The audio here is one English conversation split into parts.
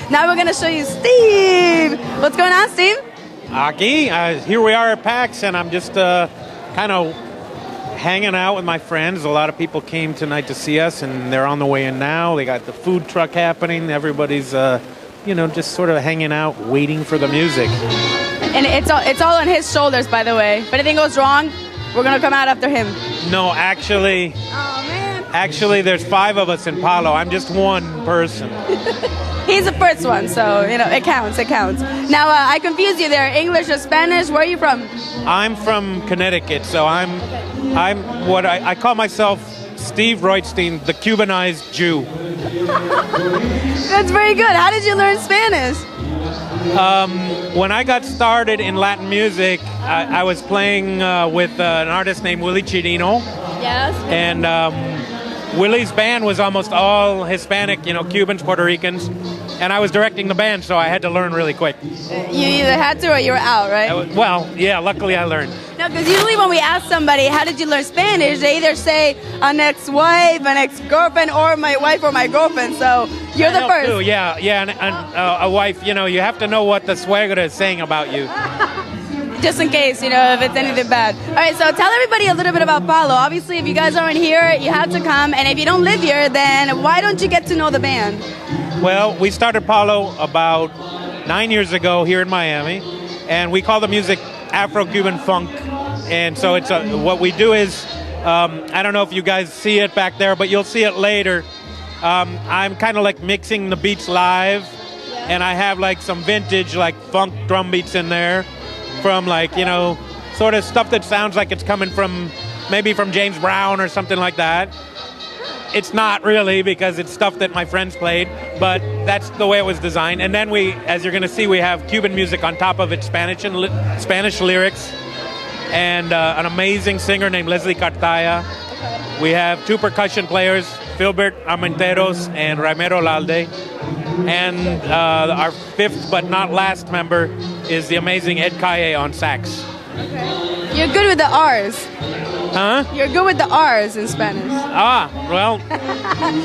Now we're going to show you Steve. What's going on, Steve? Aquí, here we are at PAX, and I'm just kind of hanging out with my friends. A lot of people came tonight to see us, and they're on the way in now. They got the food truck happening. Everybody's, just sort of hanging out, waiting for the music. And it's all on his shoulders, by the way. If anything goes wrong, we're going to come out after him. No, actually... Oh, man. Actually, there's 5 of us in Palo. I'm just one person. He's the first one, so, it counts, Now, I confused you there. English or Spanish? Where are you from? I'm from Connecticut, so I'm what I call myself Steve Reutzstein, the Cubanized Jew. That's very good. How did you learn Spanish? When I got started in Latin music, I was playing with an artist named Willie Chirino. Yes. And Willie's band was almost all Hispanic, Cubans, Puerto Ricans. And I was directing the band, so I had to learn really quick. You either had to or you were out, right? Well, yeah, luckily I learned. No, because usually when we ask somebody, how did you learn Spanish, they either say an ex-wife, an ex-girlfriend, or my wife or my girlfriend. So you're the first. Too, yeah, and a wife, you have to know what the suegra is saying about you. Just in case, if it's anything bad. All right, so tell everybody a little bit about Palo. Obviously, if you guys aren't here, you have to come. And if you don't live here, then why don't you get to know the band? Well, we started Palo about 9 years ago here in Miami, and we call the music Afro-Cuban funk. And so it's what we do is, I don't know if you guys see it back there, but you'll see it later. I'm kind of like mixing the beats live, and I have like some vintage like funk drum beats in there from sort of stuff that sounds like it's coming from maybe from James Brown or something like that. It's not really, because it's stuff that my friends played, but that's the way it was designed. And then as you're going to see, we have Cuban music on top of it, Spanish lyrics, and an amazing singer named Leslie Cartaya. We have 2 percussion players, Filbert Armenteros and Ramiro Lalde. And our 5th but not last member is the amazing Ed Calle on sax. Okay. You're good with the R's. Huh? You're good with the R's in Spanish. Well,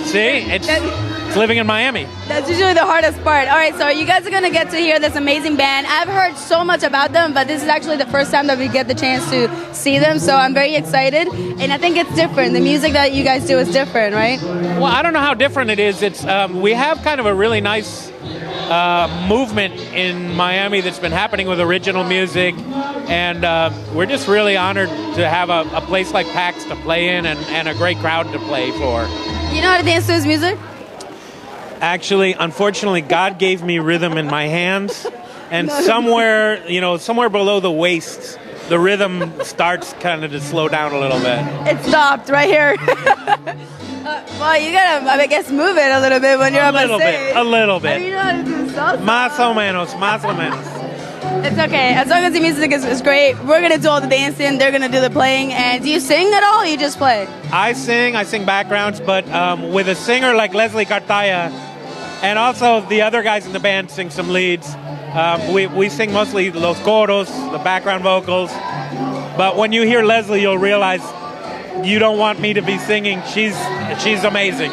see, it's living in Miami. That's usually the hardest part. All right, so you guys are going to get to hear this amazing band. I've heard so much about them, but this is actually the first time that we get the chance to see them, so I'm very excited. And I think it's different. The music that you guys do is different, right? Well, I don't know how different it is. It's we have kind of a really nice movement in Miami that's been happening with original music, and we're just really honored to have a place like PAX to play in and a great crowd to play for. You know how to dance to his music? Actually, unfortunately, God gave me rhythm in my hands, and somewhere below the waist, the rhythm starts kind of to slow down a little bit. It stopped right here. Well, you gotta, I guess, move it a little bit when you're up on stage. A little bit. I mean, you know how to do salsa. Más o menos. It's okay. As long as the music is great, we're gonna do all the dancing, they're gonna do the playing. And do you sing at all, or you just play? I sing backgrounds, but with a singer like Leslie Cartaya, and also the other guys in the band sing some leads. We sing mostly los coros, the background vocals. But when you hear Leslie, you'll realize you don't want me to be singing. She's amazing.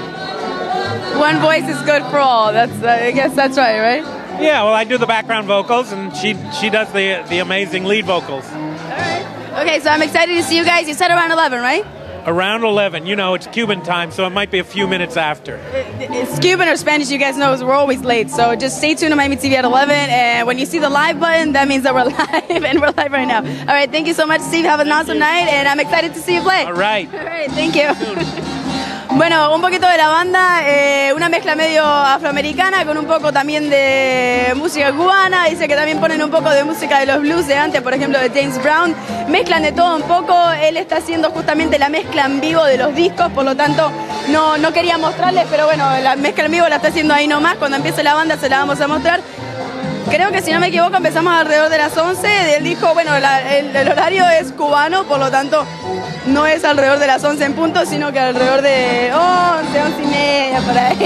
One voice is good for all. I guess that's right? Yeah, well, I do the background vocals, and she does the amazing lead vocals. All right. Okay, so I'm excited to see you guys. You said around 11, right? Around 11. It's Cuban time, so it might be a few minutes after. It's Cuban or Spanish, you guys know, we're always late. So just stay tuned to Miami TV at 11. And when you see the live button, that means that we're live, and we're live right now. All right, thank you so much, Steve. Have an awesome night, and I'm excited to see you play. All right. Thank you. Bueno, un poquito de la banda, una mezcla medio afroamericana con un poco también de música cubana. Dice que también ponen un poco de música de los blues de antes, por ejemplo de James Brown. Mezclan de todo un poco. Él está haciendo justamente la mezcla en vivo de los discos, por lo tanto no quería mostrarles, pero bueno, la mezcla en vivo la está haciendo ahí nomás. Cuando empiece la banda se la vamos a mostrar. Creo que si no me equivoco empezamos alrededor de las 11. Él dijo, bueno, el horario es cubano, por lo tanto no es alrededor de las 11 en punto, sino que alrededor de 11, 11 y media, por ahí.